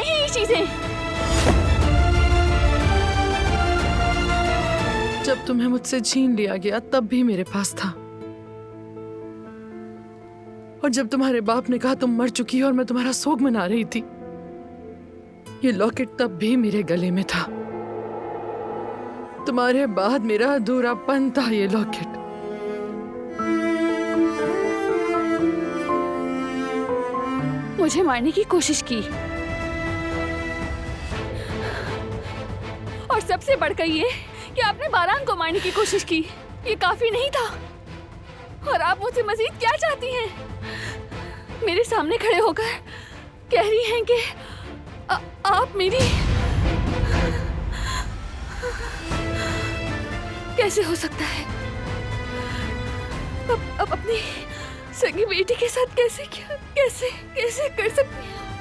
आई हैं ये चीजें? जब तुम्हें मुझसे छीन लिया गया तब भी मेरे पास था, और जब तुम्हारे बाप ने कहा तुम मर चुकी हो और मैं तुम्हारा शोक मना रही थी, ये लॉकेट तब भी मेरे गले में था। तुम्हारे बाद मेरा अधूरापन था ये लॉकेट। मुझे मारने की कोशिश की, और सबसे बढ़कर ये कि आपने बारान को मारने की कोशिश की। ये काफी नहीं था, और आप मुझसे मजीद क्या चाहती हैं? मेरे सामने खड़े होकर कह रही हैं कि आप मेरी... कैसे हो सकता है? अब अपनी सगी बेटी के साथ कैसे कर सकती हैं?